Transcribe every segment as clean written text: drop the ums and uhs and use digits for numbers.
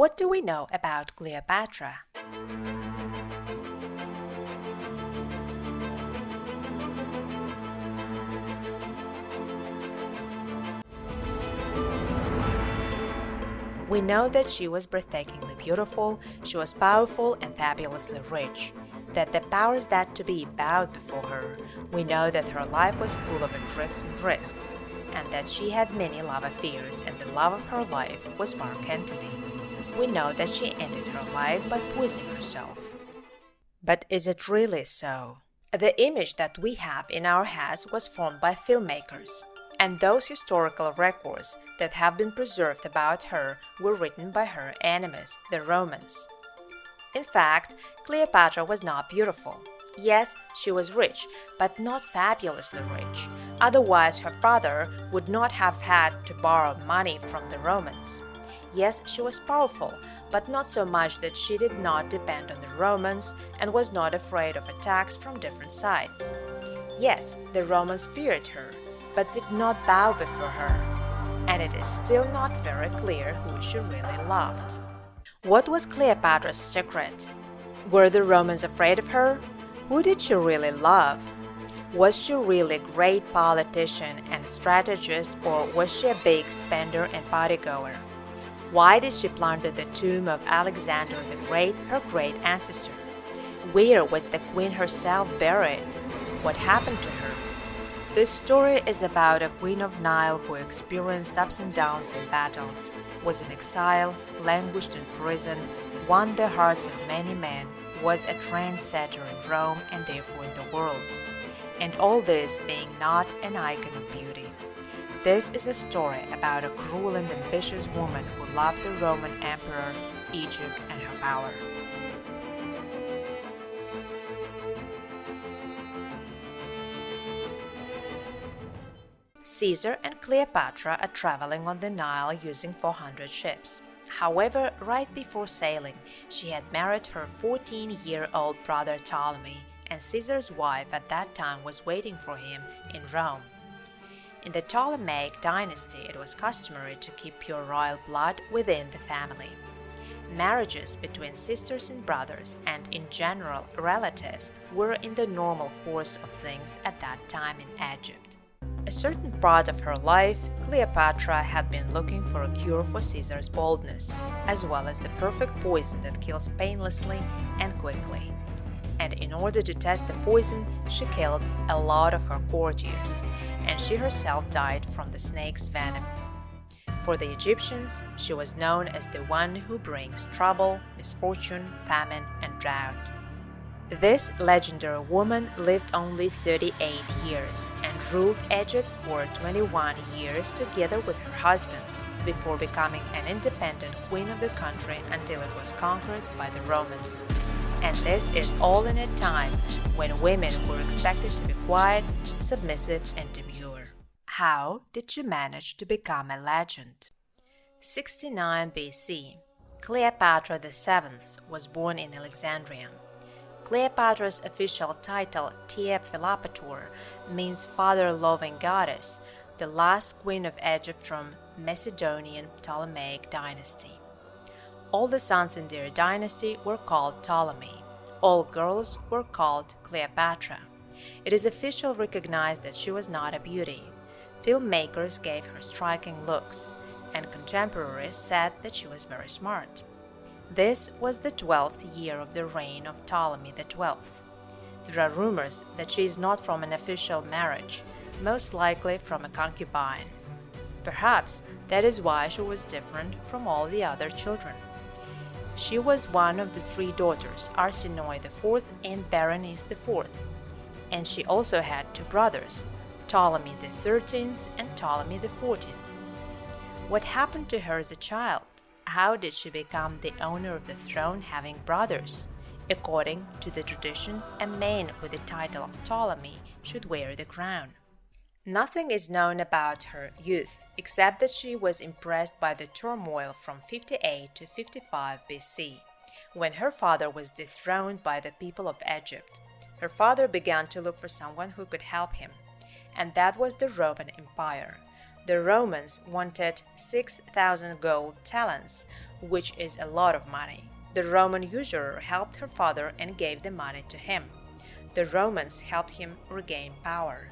What do we know about Cleopatra? We know that she was breathtakingly beautiful, she was powerful and fabulously rich, that the powers that to be bowed before her. We know that her life was full of intrigues and risks, and that she had many love affairs, and the love of her life was Mark Antony. We know that she ended her life by poisoning herself. But is it really so? The image that we have in our heads was formed by filmmakers, and those historical records that have been preserved about her were written by her enemies, the Romans. In fact, Cleopatra was not beautiful. Yes, she was rich, but not fabulously rich. Otherwise, her father would not have had to borrow money from the Romans. Yes, she was powerful, but not so much that she did not depend on the Romans and was not afraid of attacks from different sides. Yes, the Romans feared her, but did not bow before her, and it is still not very clear who she really loved. What was Cleopatra's secret? Were the Romans afraid of her? Who did she really love? Was she really a great politician and strategist, or was she a big spender and partygoer? Why did she plunder the tomb of Alexander the Great, her great ancestor? Where was the queen herself buried? What happened to her? This story is about a queen of Nile who experienced ups and downs in battles, was in exile, languished in prison, won the hearts of many men, was a trendsetter in Rome and therefore in the world, and all this being not an icon of beauty. This is a story about a cruel and ambitious woman who loved the Roman emperor, Egypt, and her power. Caesar and Cleopatra are traveling on the Nile using 400 ships. However, right before sailing, she had married her 14-year-old brother Ptolemy, and Caesar's wife at that time was waiting for him in Rome. In the Ptolemaic dynasty, it was customary to keep pure royal blood within the family. Marriages between sisters and brothers, and in general relatives, were in the normal course of things at that time in Egypt. A certain part of her life, Cleopatra had been looking for a cure for Caesar's boldness, as well as the perfect poison that kills painlessly and quickly. And in order to test the poison, she killed a lot of her courtiers, and she herself died from the snake's venom. For the Egyptians, she was known as the one who brings trouble, misfortune, famine, and drought. This legendary woman lived only 38 years and ruled Egypt for 21 years together with her husbands, before becoming an independent queen of the country until it was conquered by the Romans. And this is all in a time when women were expected to be quiet, submissive, and demure. How did she manage to become a legend? 69 BC. Cleopatra VII was born in Alexandria. Cleopatra's official title, Cleopatra, means father-loving goddess, the last queen of Egypt from Macedonian Ptolemaic dynasty. All the sons in their dynasty were called Ptolemy. All girls were called Cleopatra. It is officially recognized that she was not a beauty. Filmmakers gave her striking looks, and contemporaries said that she was very smart. This was the 12th year of the reign of Ptolemy XII. There are rumors that she is not from an official marriage, most likely from a concubine. Perhaps that is why she was different from all the other children. She was one of the three daughters, Arsinoe IV and Berenice IV, and she also had two brothers, Ptolemy XIII and Ptolemy XIV. What happened to her as a child? How did she become the owner of the throne having brothers? According to the tradition, a man with the title of Ptolemy should wear the crown. Nothing is known about her youth, except that she was impressed by the turmoil from 58 to 55 BC, when her father was dethroned by the people of Egypt. Her father began to look for someone who could help him, and that was the Roman Empire. The Romans wanted 6,000 gold talents, which is a lot of money. The Roman usurer helped her father and gave the money to him. The Romans helped him regain power.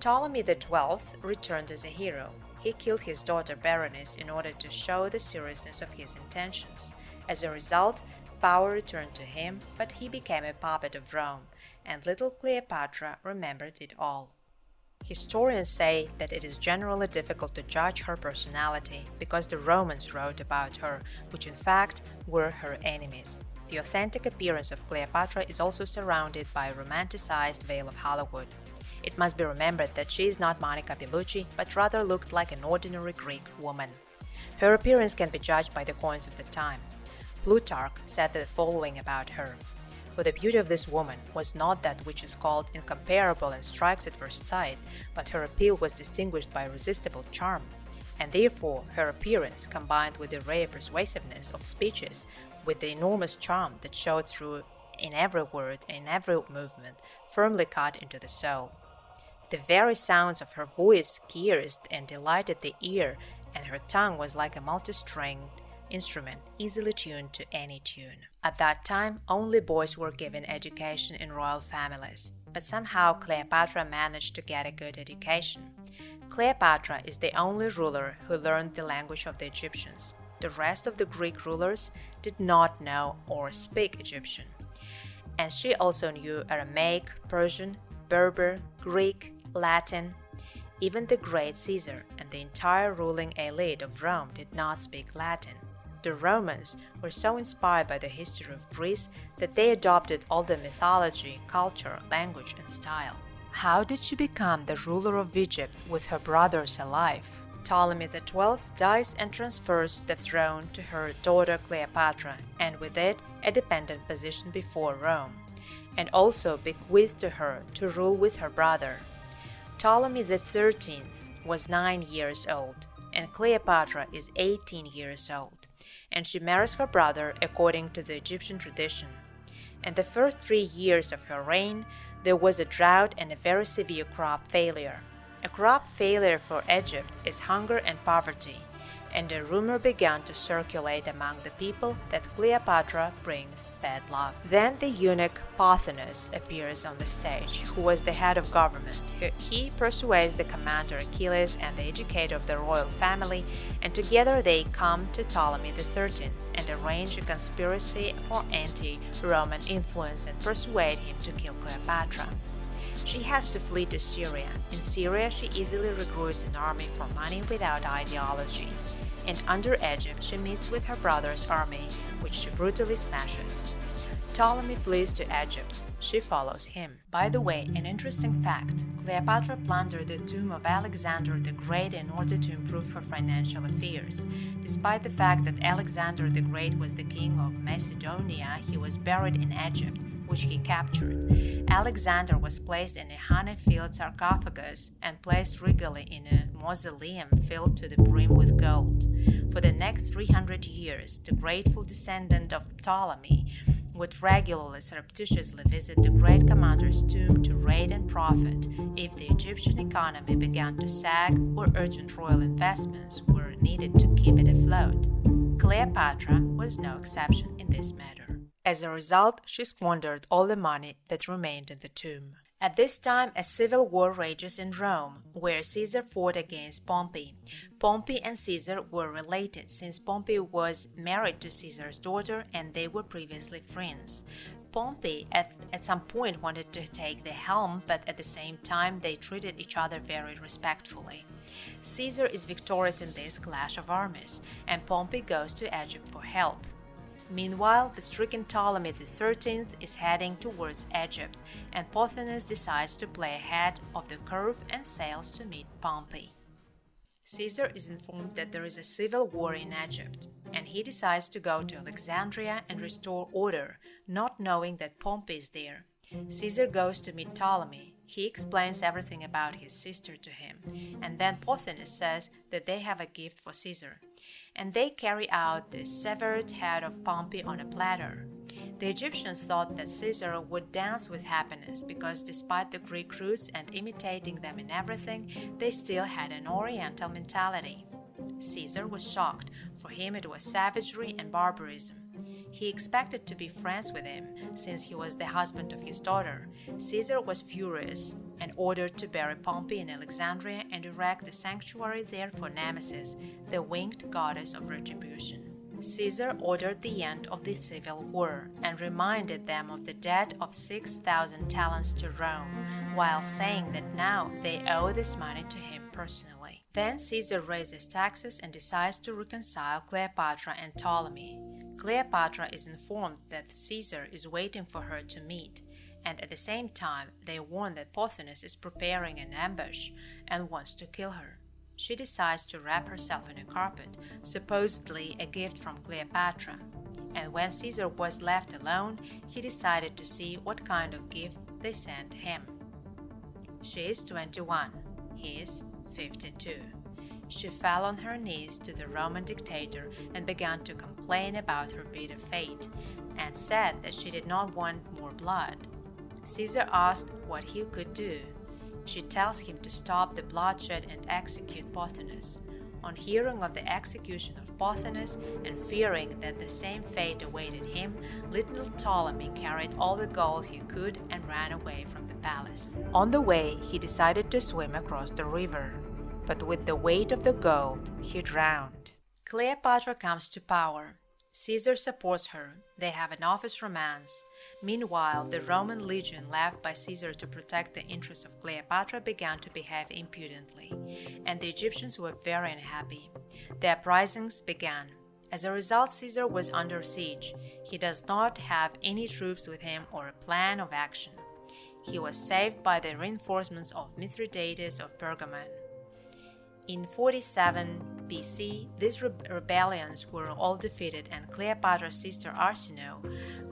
Ptolemy XII returned as a hero. He killed his daughter Berenice in order to show the seriousness of his intentions. As a result, power returned to him, but he became a puppet of Rome, and little Cleopatra remembered it all. Historians say that it is generally difficult to judge her personality because the Romans wrote about her, which in fact were her enemies. The authentic appearance of Cleopatra is also surrounded by a romanticized veil of Hollywood. It must be remembered that she is not Monica Bellucci, but rather looked like an ordinary Greek woman. Her appearance can be judged by the coins of the time. Plutarch said the following about her: "For the beauty of this woman was not that which is called incomparable and strikes at first sight, but her appeal was distinguished by irresistible charm, and therefore her appearance, combined with the rare persuasiveness of speeches, with the enormous charm that showed through in every word and in every movement, firmly cut into the soul. The very sounds of her voice pierced and delighted the ear, and her tongue was like a multi-stringed instrument easily tuned to any tune." At that time, only boys were given education in royal families, but somehow Cleopatra managed to get a good education. Cleopatra is the only ruler who learned the language of the Egyptians. The rest of the Greek rulers did not know or speak Egyptian, and she also knew Aramaic, Persian, Berber, Greek, Latin. Even the great Caesar and the entire ruling elite of Rome did not speak Latin. The Romans were so inspired by the history of Greece that they adopted all the mythology, culture, language, and style. How did she become the ruler of Egypt with her brothers alive? Ptolemy XII dies and transfers the throne to her daughter Cleopatra, and with it a dependent position before Rome, and also bequeathed to her to rule with her brother. Ptolemy XIII was 9 years old, and Cleopatra is 18 years old, and she marries her brother according to the Egyptian tradition. In the first 3 years of her reign, there was a drought and a very severe crop failure. A crop failure for Egypt is hunger and poverty, and a rumor began to circulate among the people that Cleopatra brings bad luck. Then the eunuch Pothinus appears on the stage, who was the head of government. He persuades the commander Achilles and the educator of the royal family, and together they come to Ptolemy XIII and arrange a conspiracy for anti-Roman influence and persuade him to kill Cleopatra. She has to flee to Syria. In Syria, she easily recruits an army for money without ideology. And under Egypt, she meets with her brother's army, which she brutally smashes. Ptolemy flees to Egypt. She follows him. By the way, an interesting fact: Cleopatra plundered the tomb of Alexander the Great in order to improve her financial affairs. Despite the fact that Alexander the Great was the king of Macedonia, he was buried in Egypt, which he captured. Alexander was placed in a honey-filled sarcophagus and placed regally in a mausoleum filled to the brim with gold. For the next 300 years, the grateful descendant of Ptolemy would regularly surreptitiously visit the great commander's tomb to raid and profit if the Egyptian economy began to sag or urgent royal investments were needed to keep it afloat. Cleopatra was no exception in this matter. As a result, she squandered all the money that remained in the tomb. At this time, a civil war rages in Rome, where Caesar fought against Pompey. Pompey and Caesar were related, since Pompey was married to Caesar's daughter and they were previously friends. Pompey at some point wanted to take the helm, but at the same time they treated each other very respectfully. Caesar is victorious in this clash of armies, and Pompey goes to Egypt for help. Meanwhile, the stricken Ptolemy XIII is heading towards Egypt, and Pothinus decides to play ahead of the curve and sails to meet Pompey. Caesar is informed that there is a civil war in Egypt, and he decides to go to Alexandria and restore order, not knowing that Pompey is there. Caesar goes to meet Ptolemy. He explains everything about his sister to him, and then Pothinus says that they have a gift for Caesar, and they carry out the severed head of Pompey on a platter. The Egyptians thought that Caesar would dance with happiness because despite the Greek roots and imitating them in everything, they still had an Oriental mentality. Caesar was shocked. For him it was savagery and barbarism. He expected to be friends with him, since he was the husband of his daughter. Caesar was furious and ordered to bury Pompey in Alexandria and erect a sanctuary there for Nemesis, the winged goddess of retribution. Caesar ordered the end of the civil war and reminded them of the debt of 6,000 talents to Rome, while saying that now they owe this money to him personally. Then Caesar raises taxes and decides to reconcile Cleopatra and Ptolemy. Cleopatra is informed that Caesar is waiting for her to meet, and at the same time they warn that Pothinus is preparing an ambush and wants to kill her. She decides to wrap herself in a carpet, supposedly a gift from Cleopatra, and when Caesar was left alone, he decided to see what kind of gift they sent him. She is 21, he is 52. She fell on her knees to the Roman dictator and began to complain about her bitter fate, and said that she did not want more blood. Caesar asked what he could do. She tells him to stop the bloodshed and execute Pothinus. On hearing of the execution of Pothinus and fearing that the same fate awaited him, little Ptolemy carried all the gold he could and ran away from the palace. On the way, he decided to swim across the river, but with the weight of the gold, he drowned. Cleopatra comes to power. Caesar supports her. They have an office romance. Meanwhile, the Roman legion left by Caesar to protect the interests of Cleopatra began to behave impudently, and the Egyptians were very unhappy. The uprisings began. As a result, Caesar was under siege. He does not have any troops with him or a plan of action. He was saved by the reinforcements of Mithridates of Pergamon. In 47 BC, these rebellions were all defeated, and Cleopatra's sister Arsinoe,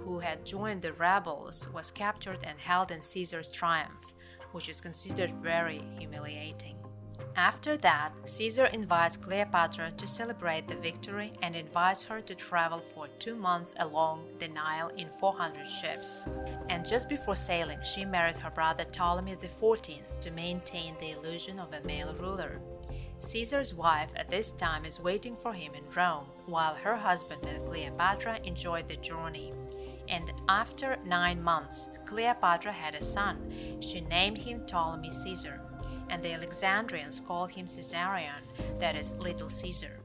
who had joined the rebels, was captured and held in Caesar's triumph, which is considered very humiliating. After that, Caesar invites Cleopatra to celebrate the victory and invites her to travel for 2 months along the Nile in 400 ships. And just before sailing, she married her brother Ptolemy XIV to maintain the illusion of a male ruler. Caesar's wife at this time is waiting for him in Rome, while her husband and Cleopatra enjoyed the journey. And after 9 months, Cleopatra had a son. She named him Ptolemy Caesar, and the Alexandrians called him Caesarion, that is, Little Caesar.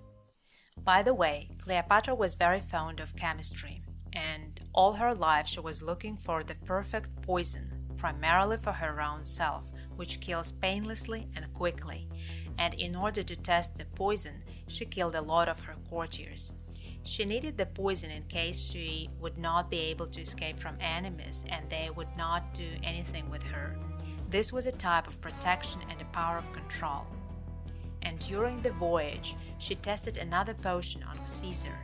By the way, Cleopatra was very fond of chemistry, and all her life she was looking for the perfect poison, primarily for her own self, which kills painlessly and quickly. And in order to test the poison, she killed a lot of her courtiers. She needed the poison in case she would not be able to escape from enemies and they would not do anything with her. This was a type of protection and a power of control. And during the voyage, she tested another potion on Caesar.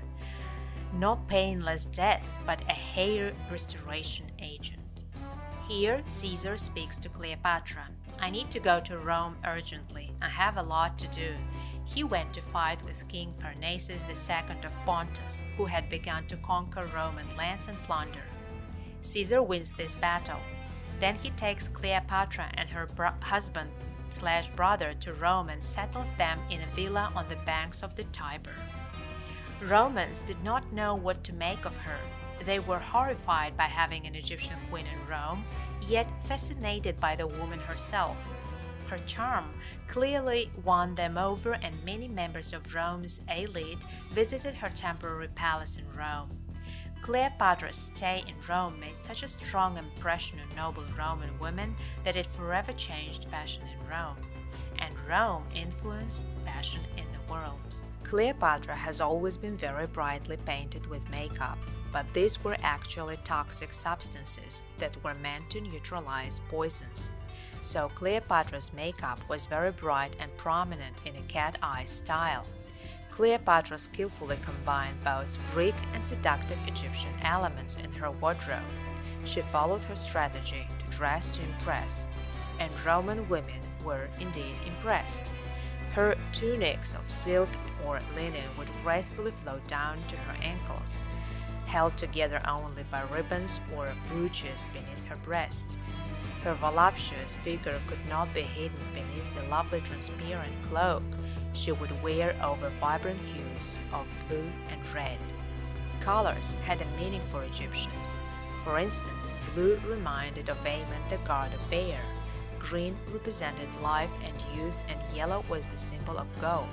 Not painless death, but a hair restoration agent. Here, Caesar speaks to Cleopatra. I need to go to Rome urgently. I have a lot to do. He went to fight with King Pharnaces II of Pontus, who had begun to conquer Roman lands and plunder. Caesar wins this battle. Then he takes Cleopatra and her husband/brother to Rome and settles them in a villa on the banks of the Tiber. Romans did not know what to make of her. They were horrified by having an Egyptian queen in Rome, yet fascinated by the woman herself. Her charm clearly won them over, and many members of Rome's elite visited her temporary palace in Rome. Cleopatra's stay in Rome made such a strong impression on noble Roman women that it forever changed fashion in Rome, and Rome influenced fashion in the world. Cleopatra has always been very brightly painted with makeup, but these were actually toxic substances that were meant to neutralize poisons. So Cleopatra's makeup was very bright and prominent in a cat eye style. Cleopatra skillfully combined both Greek and seductive Egyptian elements in her wardrobe. She followed her strategy to dress to impress, and Roman women were indeed impressed. Her tunics of silk or linen would gracefully flow down to her ankles, held together only by ribbons or brooches beneath her breast. Her voluptuous figure could not be hidden beneath the lovely transparent cloak. she would wear over vibrant hues of blue and red. Colors had a meaning for Egyptians. For instance, blue reminded of Amen, the god of air. Green represented life and youth, and yellow was the symbol of gold.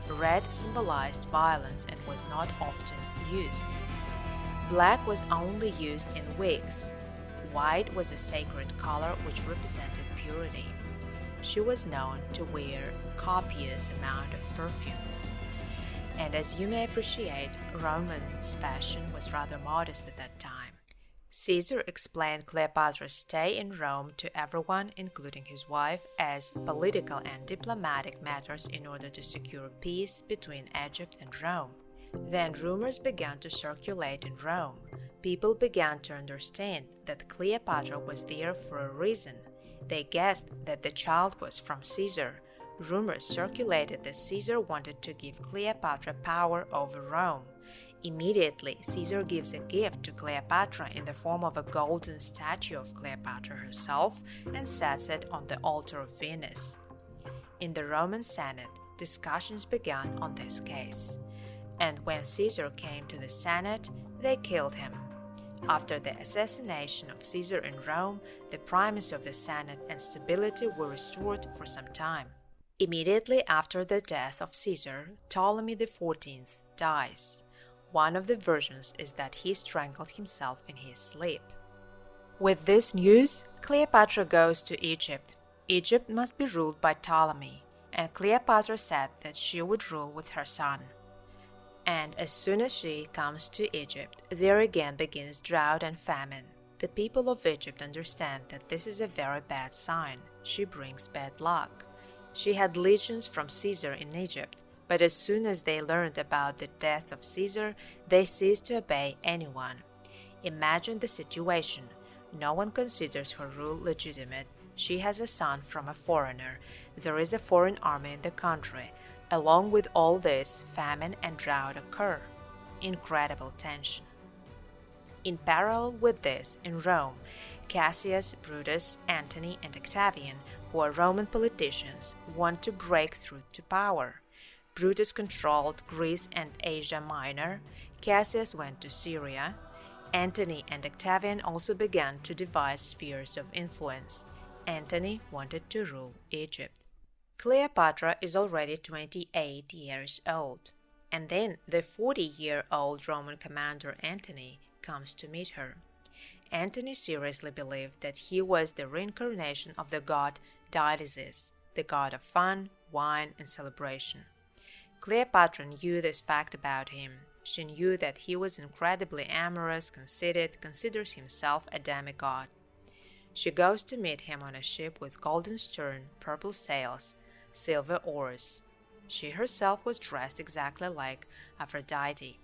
Red symbolized violence and was not often used. Black was only used in wigs. White was a sacred color which represented purity. She was known to wear copious amount of perfumes. And as you may appreciate, Roman's fashion was rather modest at that time. Caesar explained Cleopatra's stay in Rome to everyone, including his wife, as political and diplomatic matters in order to secure peace between Egypt and Rome. Then rumors began to circulate in Rome. People began to understand that Cleopatra was there for a reason. They guessed that the child was from Caesar. Rumors circulated that Caesar wanted to give Cleopatra power over Rome. Immediately, Caesar gives a gift to Cleopatra in the form of a golden statue of Cleopatra herself and sets it on the altar of Venus. In the Roman Senate, discussions began on this case. And when Caesar came to the Senate, they killed him. After the assassination of Caesar in Rome, the primacy of the Senate and stability were restored for some time. Immediately after the death of Caesar, Ptolemy XIV dies. One of the versions is that he strangled himself in his sleep. With this news, Cleopatra goes to Egypt. Egypt must be ruled by Ptolemy, and Cleopatra said that she would rule with her son. And as soon as she comes to Egypt, there again begins drought and famine. The people of Egypt understand that this is a very bad sign. She brings bad luck. She had legions from Caesar in Egypt, but as soon as they learned about the death of Caesar, they ceased to obey anyone. Imagine the situation. No one considers her rule legitimate. She has a son from a foreigner. There is a foreign army in the country. Along with all this, famine and drought occur. Incredible tension. In parallel with this, in Rome, Cassius, Brutus, Antony, and Octavian, who are Roman politicians, want to break through to power. Brutus controlled Greece and Asia Minor. Cassius went to Syria. Antony and Octavian also began to divide spheres of influence. Antony wanted to rule Egypt. Cleopatra is already 28 years old, and then the 40-year-old Roman commander Antony comes to meet her. Antony seriously believed that he was the reincarnation of the god Dionysus, the god of fun, wine, and celebration. Cleopatra knew this fact about him. She knew that he was incredibly amorous, conceited, considers himself a demigod. She goes to meet him on a ship with golden stern, purple sails, silver oars. She herself was dressed exactly like Aphrodite,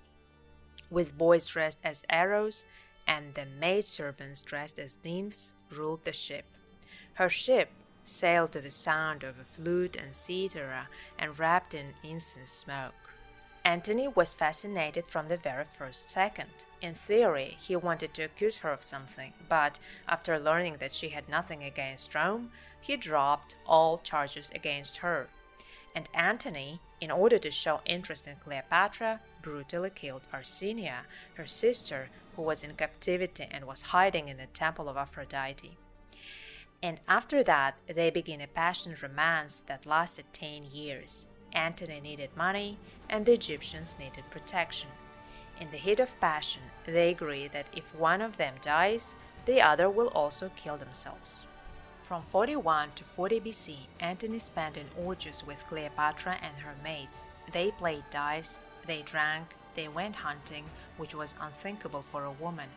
with boys dressed as arrows, and the maidservants dressed as nymphs ruled the ship. Her ship sailed to the sound of a flute and cithara and wrapped in incense smoke. Antony was fascinated from the very first second. In theory, he wanted to accuse her of something, but after learning that she had nothing against Rome, he dropped all charges against her. And Antony, in order to show interest in Cleopatra, brutally killed Arsenia, her sister, who was in captivity and was hiding in the temple of Aphrodite. And after that, they began a passionate romance that lasted 10 years. Antony needed money, and the Egyptians needed protection. In the heat of passion, they agreed that if one of them dies, the other will also kill themselves. From 41 to 40 BC, Antony spent in orgies with Cleopatra and her maids. They played dice, they drank, they went hunting, which was unthinkable for a woman.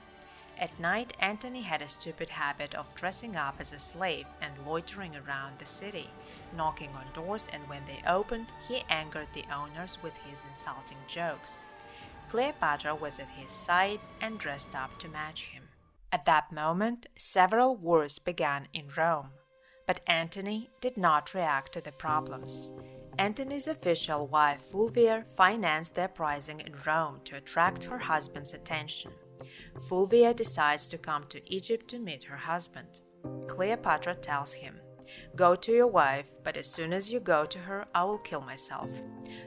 At night, Antony had a stupid habit of dressing up as a slave and loitering around the city, knocking on doors, and when they opened, he angered the owners with his insulting jokes. Cleopatra was at his side and dressed up to match him. At that moment, several wars began in Rome, but Antony did not react to the problems. Antony's official wife Fulvia financed the uprising in Rome to attract her husband's attention. Fulvia decides to come to Egypt to meet her husband. Cleopatra tells him, "Go to your wife, but as soon as you go to her, I will kill myself."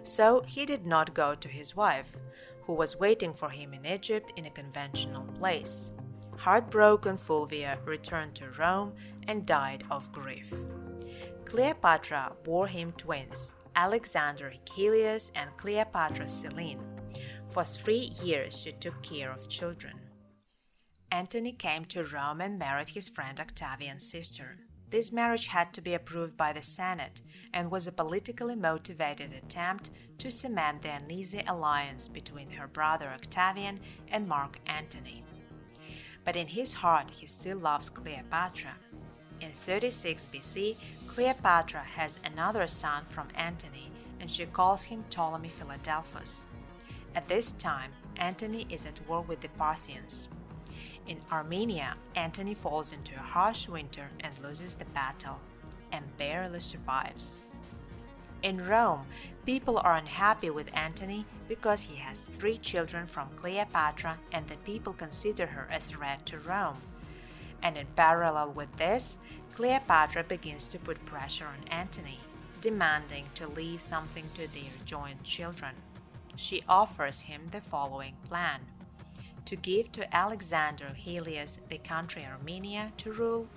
So he did not go to his wife, who was waiting for him in Egypt in a conventional place. Heartbroken, Fulvia returned to Rome and died of grief. Cleopatra bore him twins, Alexander Achilles and Cleopatra Selene. For 3 years she took care of children. Antony came to Rome and married his friend Octavian's sister. This marriage had to be approved by the Senate and was a politically motivated attempt to cement the uneasy alliance between her brother Octavian and Mark Antony. But in his heart he still loves Cleopatra. In 36 BC, Cleopatra has another son from Antony, and she calls him Ptolemy Philadelphus. At this time, Antony is at war with the Parthians. In Armenia, Antony falls into a harsh winter and loses the battle, and barely survives. In Rome, people are unhappy with Antony because he has 3 children from Cleopatra, and the people consider her a threat to Rome. And in parallel with this, Cleopatra begins to put pressure on Antony, demanding to leave something to their joint children. She offers him the following plan: to give to Alexander Achilles the country Armenia to rule,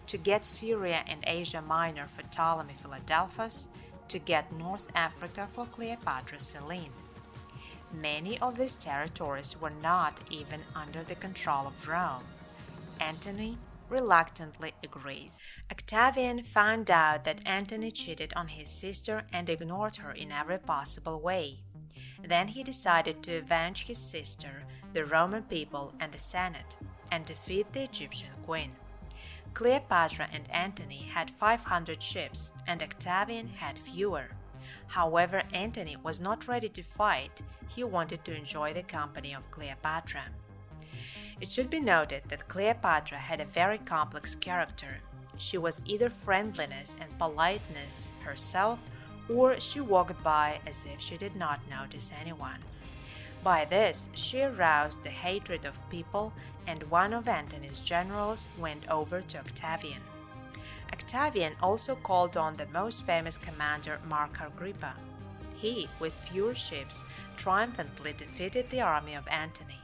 to get Syria and Asia Minor for Ptolemy Philadelphus, to get North Africa for Cleopatra Selene. Many of these territories were not even under the control of Rome. Antony reluctantly agrees. Octavian found out that Antony cheated on his sister and ignored her in every possible way. Then he decided to avenge his sister, the Roman people, and the Senate, and defeat the Egyptian queen. Cleopatra and Antony had 500 ships, and Octavian had fewer. However, Antony was not ready to fight. He wanted to enjoy the company of Cleopatra. It should be noted that Cleopatra had a very complex character. She was either friendliness and politeness herself, or she walked by as if she did not notice anyone. By this, she aroused the hatred of people, and one of Antony's generals went over to Octavian. Octavian also called on the most famous commander, Mark Agrippa. He, with fewer ships, triumphantly defeated the army of Antony.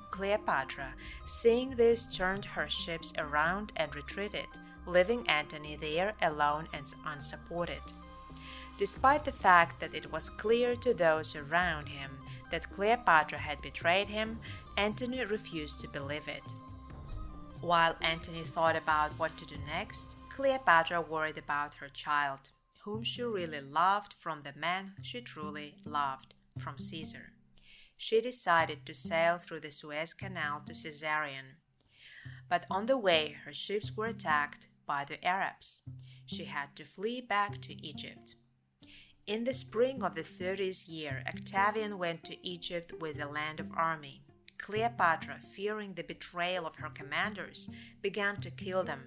Cleopatra, seeing this, turned her ships around and retreated, leaving Antony there alone and unsupported. Despite the fact that it was clear to those around him that Cleopatra had betrayed him, Antony refused to believe it. While Antony thought about what to do next, Cleopatra worried about her child, whom she really loved from the man she truly loved, from Caesar. She decided to sail through the Suez Canal to Caesarion. But on the way, her ships were attacked by the Arabs. She had to flee back to Egypt. In the spring of the 30th year, Octavian went to Egypt with a land of army. Cleopatra, fearing the betrayal of her commanders, began to kill them,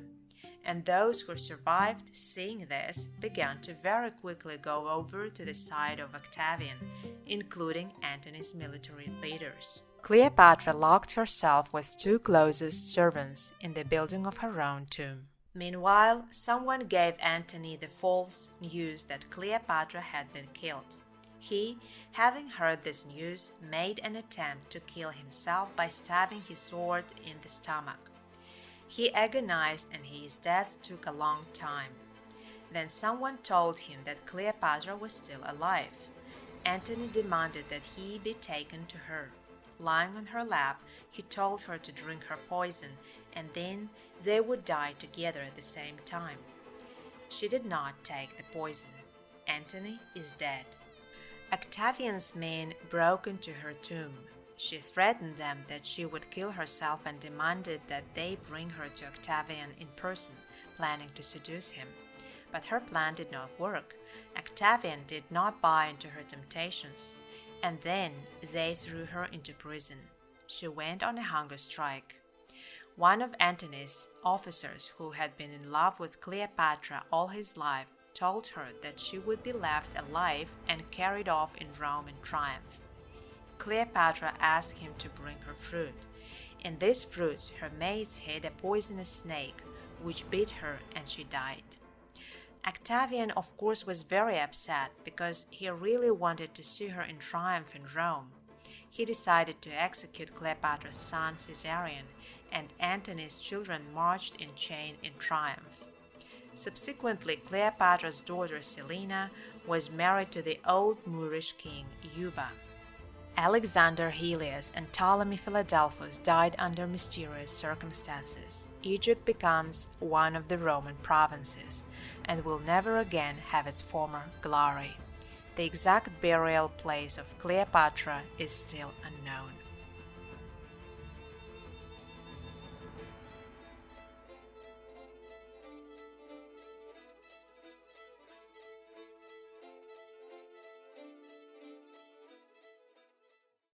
and those who survived, seeing this, began to very quickly go over to the side of Octavian, including Antony's military leaders. Cleopatra locked herself with 2 closest servants in the building of her own tomb. Meanwhile, someone gave Antony the false news that Cleopatra had been killed. He, having heard this news, made an attempt to kill himself by stabbing his sword in the stomach. He agonized, and his death took a long time. Then someone told him that Cleopatra was still alive. Antony demanded that he be taken to her. Lying on her lap, he told her to drink her poison, and then they would die together at the same time. She did not take the poison. Antony is dead. Octavian's men broke into her tomb. She threatened them that she would kill herself and demanded that they bring her to Octavian in person, planning to seduce him. But her plan did not work. Octavian did not buy into her temptations, and then they threw her into prison. She went on a hunger strike. One of Antony's officers, who had been in love with Cleopatra all his life, told her that she would be left alive and carried off in Rome in triumph. Cleopatra asked him to bring her fruit. In this fruit, her maids hid a poisonous snake, which bit her and she died. Octavian, of course, was very upset because he really wanted to see her in triumph in Rome. He decided to execute Cleopatra's son Caesarion, and Antony's children marched in chain in triumph. Subsequently, Cleopatra's daughter Selina was married to the old Moorish king Juba. Alexander Helios and Ptolemy Philadelphus died under mysterious circumstances. Egypt becomes one of the Roman provinces and will never again have its former glory. The exact burial place of Cleopatra is still unknown.